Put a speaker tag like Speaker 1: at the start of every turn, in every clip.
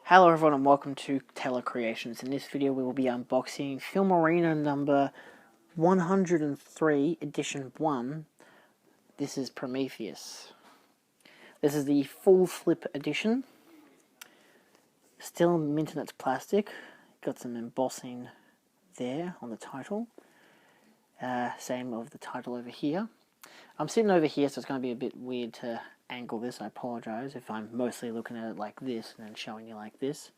Speaker 1: Hello everyone and welcome to Taylor Creations. In this video we will be unboxing Film Arena number 103, edition 1. This is Prometheus. This is the full flip edition. Still mint in its plastic. Got some embossing there on the title. Same of the title over here. I'm sitting over here, so it's going to be a bit weird to angle this. I apologize if I'm mostly looking at it like this and then showing you like this.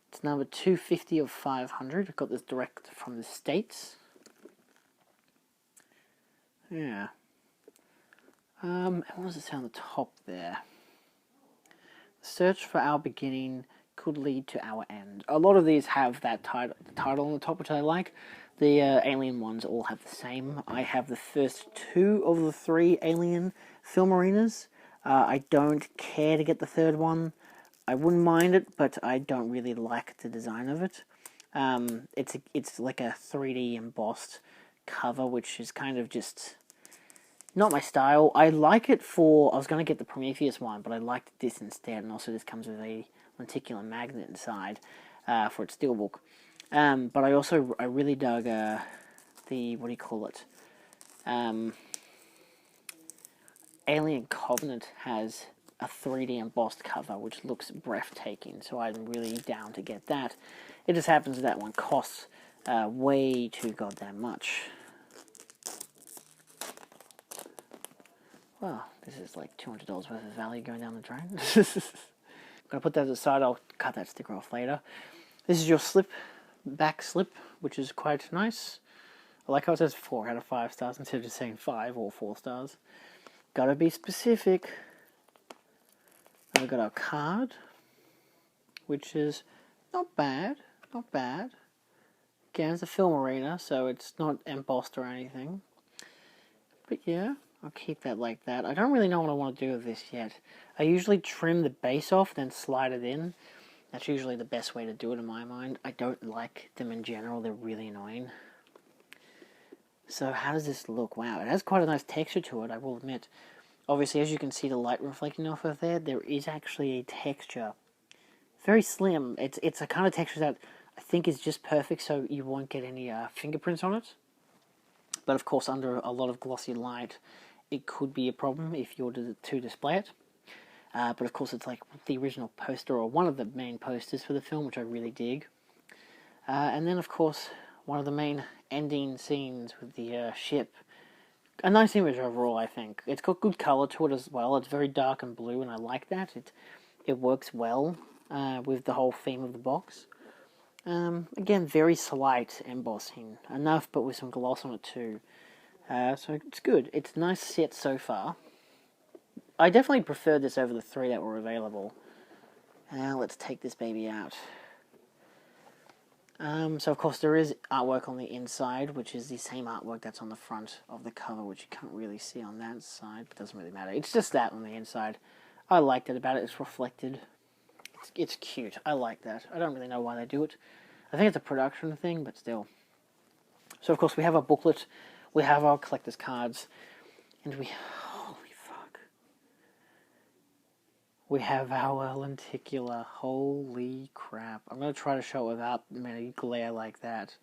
Speaker 1: It's number 250 of 500. I got this direct from the States. Yeah. And what does it say on the top there? Search for our beginning could lead to our end. A lot of these have that title on the top, which I like. The Alien ones all have the same. I have the first two of the three Alien film arenas. I don't care to get the third one. I wouldn't mind it, but I don't really like the design of it. It's like a 3D embossed cover, which is kind of just not my style. I like it for... I was going to get the Prometheus one, but I liked this instead, and also this comes with a lenticular magnet inside for its Steelbook. But I really dug the, what do you call it? Alien Covenant has a 3D embossed cover, which looks breathtaking, so I'm really down to get that. It just happens that one costs way too goddamn much. Well, this is like $200 worth of value going down the drain. I'm going to put that aside, I'll cut that sticker off later. This is your back slip, which is quite nice. I like how it says 4 out of 5 stars instead of just saying 5 or 4 stars. Gotta be specific. And we've got our card, which is not bad, not bad. Again, it's a film arena, so it's not embossed or anything. But yeah, I'll keep that like that. I don't really know what I want to do with this yet. I usually trim the base off, then slide it in. That's usually the best way to do it in my mind. I don't like them in general, they're really annoying. So how does this look? Wow, it has quite a nice texture to it, I will admit. Obviously, as you can see the light reflecting off of there is actually a texture. Very slim. It's a kind of texture that I think is just perfect so you won't get any fingerprints on it. But of course, under a lot of glossy light, it could be a problem if you were to display it. But of course, it's like the original poster, or one of the main posters for the film, which I really dig. And then, of course, one of the main ending scenes with the ship. A nice image overall, I think. It's got good colour to it as well. It's very dark and blue, and I like that. It works well with the whole theme of the box. Again, very slight embossing. Enough, but with some gloss on it too. So it's good. It's a nice set so far. I definitely preferred this over the 3 that were available. Now let's take this baby out. So of course there is artwork on the inside, which is the same artwork that's on the front of the cover, which you can't really see on that side, but doesn't really matter. It's just that on the inside. I liked it about it. It's reflected. It's cute. I like that. I don't really know why they do it. I think it's a production thing, but still. So of course we have our booklet, we have our collector's cards, and holy fuck. We have our lenticular. Holy crap. I'm going to try to show it without many glare like that.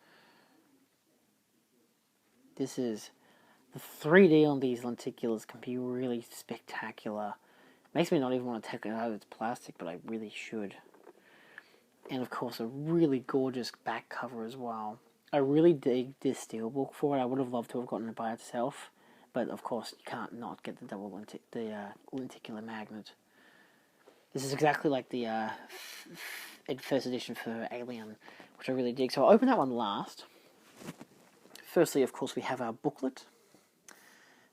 Speaker 1: This is... The 3D on these lenticulars can be really spectacular. Makes me not even want to take it out of its plastic, but I really should. And of course, a really gorgeous back cover as well. I really dig this Steelbook for it. I would have loved to have gotten it by itself. But of course, you can't not get the lenticular magnet. This is exactly like the first edition for Alien, which I really dig. So I'll open that one last. Firstly, of course, we have our booklet,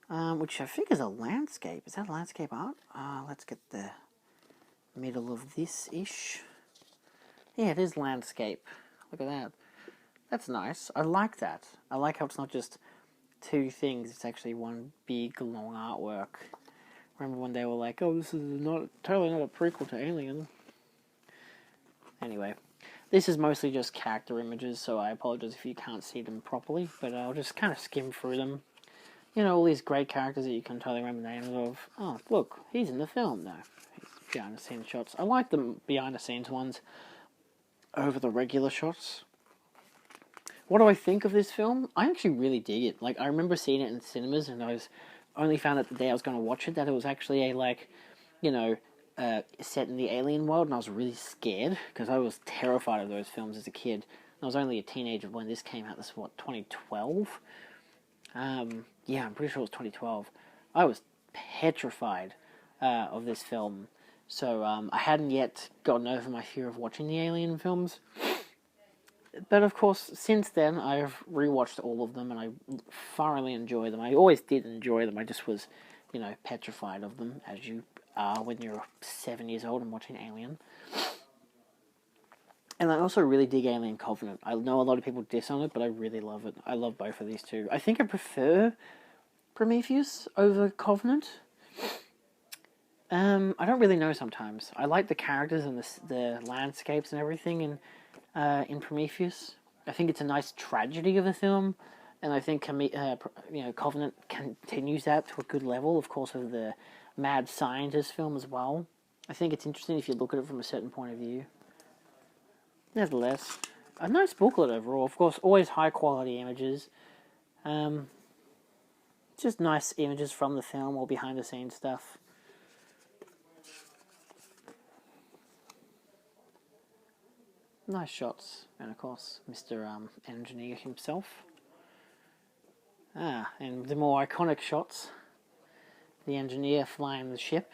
Speaker 1: which I think is a landscape. Is that landscape art? Let's get the middle of this-ish. Yeah, it is landscape. Look at that. That's nice. I like that. I like how it's not just 2 things. It's actually one big, long artwork. Remember when they were like, oh, this is totally not a prequel to Alien. Anyway, this is mostly just character images, so I apologize if you can't see them properly, but I'll just kind of skim through them. You know, all these great characters that you can totally remember the names of. Oh, look, he's in the film now. behind the scenes shots. I like the behind the scenes ones over the regular shots. What do I think of this film? I actually really dig it. Like, I remember seeing it in cinemas, and I only found out the day I was going to watch it that it was actually a, like, you know, set in the alien world, and I was really scared, because I was terrified of those films as a kid. I was only a teenager when this came out. This is, what, 2012? Yeah, I'm pretty sure it was 2012. I was petrified of this film. So I hadn't yet gotten over my fear of watching the alien films. But of course, since then, I've rewatched all of them, and I thoroughly enjoy them. I always did enjoy them. I just was, petrified of them, as you are when you're 7 years old and watching Alien. And I also really dig Alien Covenant. I know a lot of people diss on it, but I really love it. I love both of these two. I think I prefer Prometheus over Covenant. I don't really know sometimes. I like the characters and the landscapes and everything in Prometheus. I think it's a nice tragedy of a film, and I think Covenant continues that to a good level, of course, with the mad scientist film as well. I think it's interesting if you look at it from a certain point of view. Nevertheless, a nice booklet overall. Of course, always high quality images. Just nice images from the film or behind the scenes stuff. Nice shots, and of course, Mr. Engineer himself. And the more iconic shots. The engineer flying the ship,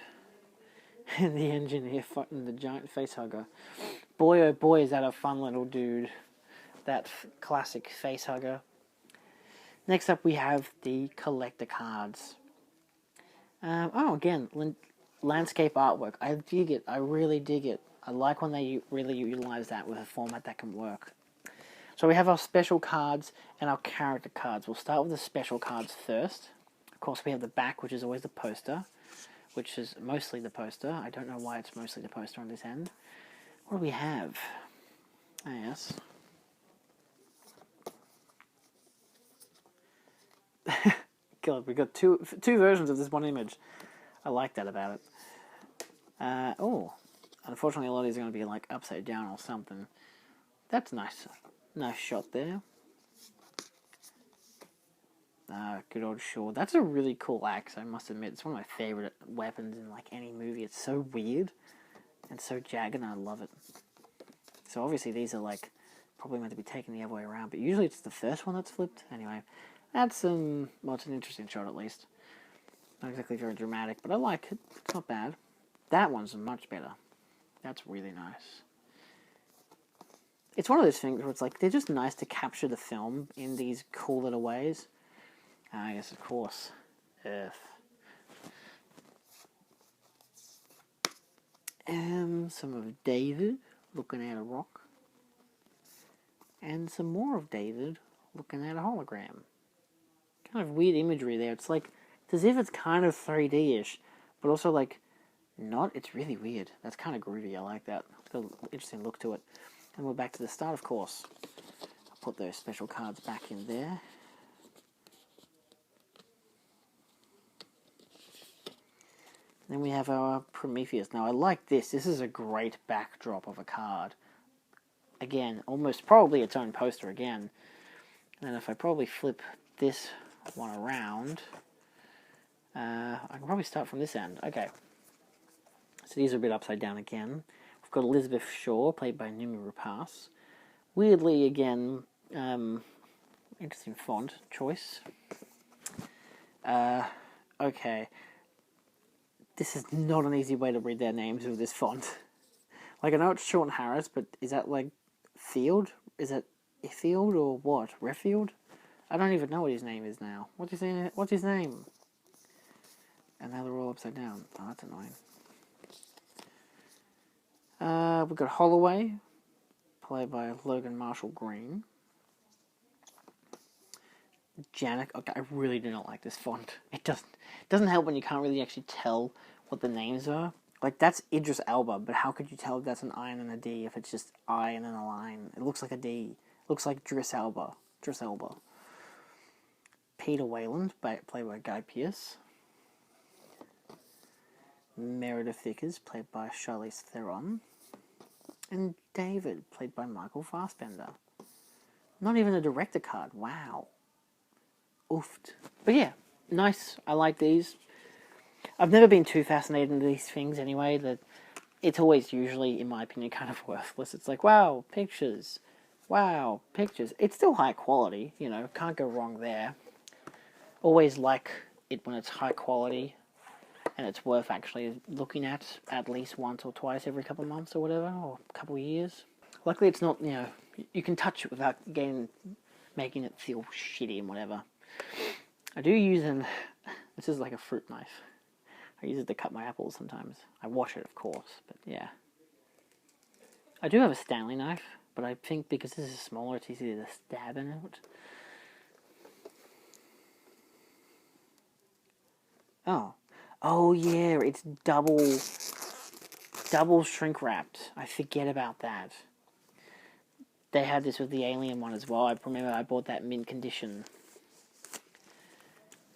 Speaker 1: and the engineer fighting the giant facehugger. Boy, oh boy, is that a fun little dude. That classic facehugger. Next up, we have the collector cards. Again, landscape artwork. I dig it. I really dig it. I like when they really utilize that with a format that can work. So we have our special cards and our character cards. We'll start with the special cards first. Of course, we have the back, which is always the poster, which is mostly the poster. I don't know why it's mostly the poster on this end. What do we have? Ah, yes. God, we've got two versions of this one image. I like that about it. Unfortunately, a lot of these are going to be like upside down or something. That's nice. Nice shot there. Good old Shaw. That's a really cool axe, I must admit. It's one of my favorite weapons in like any movie. It's so weird and so jagged, and I love it. So obviously these are like probably meant to be taken the other way around, but usually it's the first one that's flipped. Anyway, that's it's an interesting shot at least. Not exactly very dramatic, but I like it. It's not bad. That one's much better. That's really nice. It's one of those things where it's like, they're just nice to capture the film in these cool little ways. I guess, of course, Earth. Some of David looking at a rock. And some more of David looking at a hologram. Kind of weird imagery there. It's like, it's as if it's kind of 3D-ish, but also like, not. It's really weird. That's kind of groovy. I like that. It's got an interesting look to it. And we're back to the start, of course. I'll put those special cards back in there. Then we have our Prometheus. Now, I like this. This is a great backdrop of a card. Again, almost probably its own poster again. And then if I probably flip this one around, I can probably start from this end. Okay. So these are a bit upside down again. We've got Elizabeth Shaw, played by Noomi Rapace. Weirdly, again, interesting font choice. Okay. This is not an easy way to read their names with this font. Like, I know it's Sean Harris, but is that, like, Field? Is it Field or what? Redfield? I don't even know what his name is now. What's his name? And now they're all upside down. Oh, that's annoying. We've got Holloway, played by Logan Marshall Green. Janek. Okay, I really do not like this font. It doesn't help when you can't really actually tell what the names are. Like, that's Idris Elba, but how could you tell if that's an I and then a D if it's just I and then a line? It looks like a D. It looks like Idris Elba. Peter Wayland, played by Guy Pearce. Meredith Vickers, played by Charlize Theron, and David, played by Michael Fassbender. Not even a director card. Wow. Oofed. But yeah, nice. I like these. I've never been too fascinated in these things anyway. That it's always usually, in my opinion, kind of worthless. It's like, wow, pictures. Wow, pictures. It's still high quality, you know, can't go wrong there. Always like it when it's high quality and it's worth actually looking at least once or twice every couple of months or whatever, or a couple of years. Luckily it's not, you know, you can touch it without making it feel shitty and whatever. I do use this is like a fruit knife. I use it to cut my apples sometimes. I wash it, of course, but yeah. I do have a Stanley knife, but I think because this is smaller, it's easier to stab in it. Oh yeah, it's double shrink wrapped. I forget about that. They had this with the Alien one as well. I remember I bought that mint condition.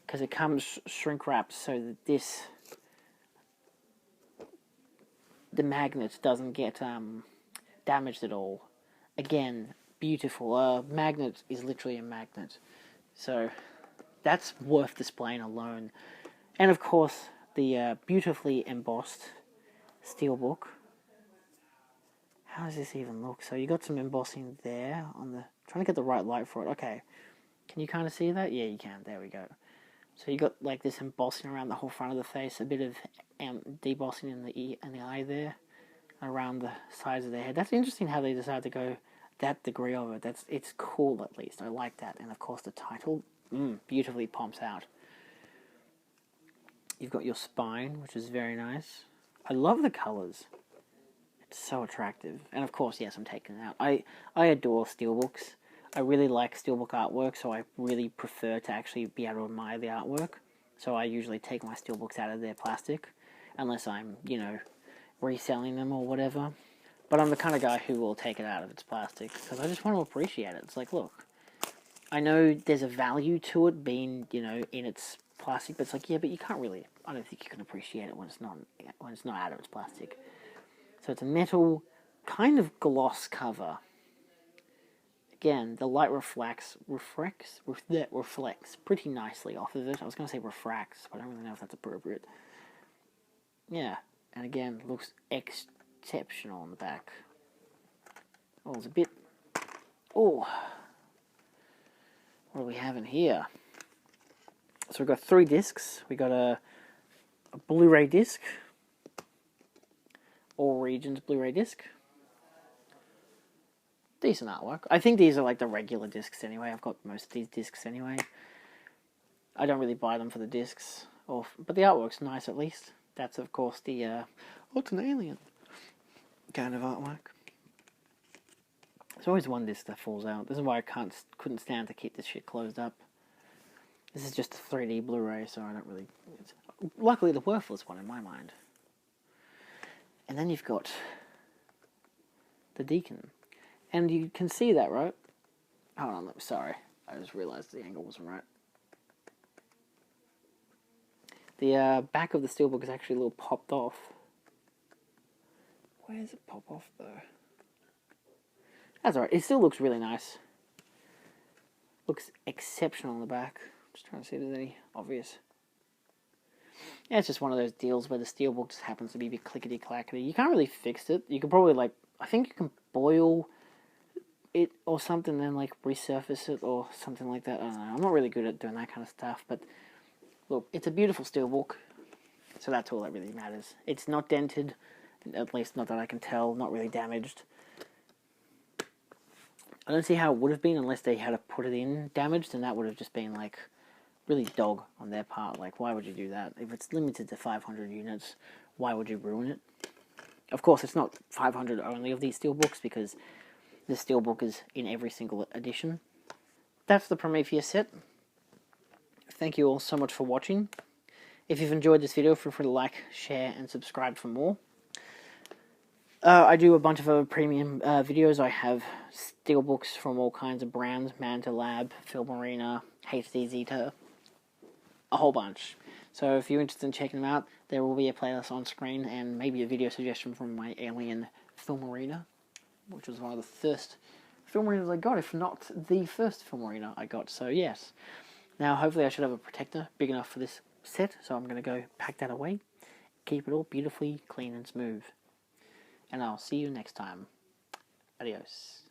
Speaker 1: Because it comes shrink wrapped so that the magnet doesn't get damaged at all. Again, beautiful. A magnet is literally a magnet. So that's worth displaying alone. And of course, the beautifully embossed Steelbook. How does this even look? So you got some embossing there on the... Trying to get the right light for it. Okay. Can you kind of see that? Yeah, you can. There we go. So you got like this embossing around the whole front of the face, a bit of debossing in the eye there, around the sides of the head. That's interesting how they decided to go that degree of it. It's cool at least. I like that. And of course the title beautifully pomps out. You've got your spine, which is very nice. I love the colours. It's so attractive. And of course, yes, I'm taking it out. I adore Steelbooks. I really like Steelbook artwork, so I really prefer to actually be able to admire the artwork. So I usually take my Steelbooks out of their plastic, unless I'm, you know, reselling them or whatever. But I'm the kind of guy who will take it out of its plastic, because I just want to appreciate it. It's like, look, I know there's a value to it being, you know, in its plastic, but it's like, yeah, but you can't really, I don't think you can appreciate it when it's not out of its plastic. So it's a metal, kind of gloss cover. Again, the light reflects pretty nicely off of it. I was going to say refracts, but I don't really know if that's appropriate. Yeah, and again, looks exceptional on the back. Oh, it's a bit... Oh, what do we have in here? So we've got 3 discs. We got a Blu-ray disc, All Regions Blu-ray disc. Decent artwork. I think these are like the regular discs anyway. I've got most of these discs anyway. I don't really buy them for the discs, but the artwork's nice at least. That's of course the oh, it's an alien kind of artwork. There's always one disc that falls out. This is why I couldn't stand to keep this shit closed up. This is just a 3D Blu-ray, so I don't really... It's luckily the worthless one in my mind. And then you've got the Deacon. And you can see that, right? Hold on, sorry. I just realised the angle wasn't right. The back of the Steelbook is actually a little popped off. Where does it pop off, though? That's alright. It still looks really nice. Looks exceptional on the back. Just trying to see if there's any obvious. Yeah, it's just one of those deals where the Steelbook just happens to be a bit clickety-clackety. You can't really fix it. You can probably, like... I think you can boil it or something, then like resurface it or something like that. I don't know. I'm not really good at doing that kind of stuff, but look, it's a beautiful Steelbook, so that's all that really matters. It's not dented, at least not that I can tell, not really damaged. I don't see how it would have been unless they had to put it in damaged, and that would have just been like really dog on their part. Like, why would you do that? If it's limited to 500 units, why would you ruin it? Of course, it's not 500 only of these Steelbooks, because the Steelbook is in every single edition. That's the Prometheus set. Thank you all so much for watching. If you've enjoyed this video, feel free to like, share, and subscribe for more. I do a bunch of other premium videos. I have Steelbooks from all kinds of brands, Manta Lab, Film Arena, HD Zeta, a whole bunch. So if you're interested in checking them out, there will be a playlist on screen and maybe a video suggestion from my Alien film arena, which was one of the first film arenas I got, if not the first film arena I got. So yes. Now hopefully I should have a protector big enough for this set, so I'm going to go pack that away, keep it all beautifully clean and smooth. And I'll see you next time. Adios.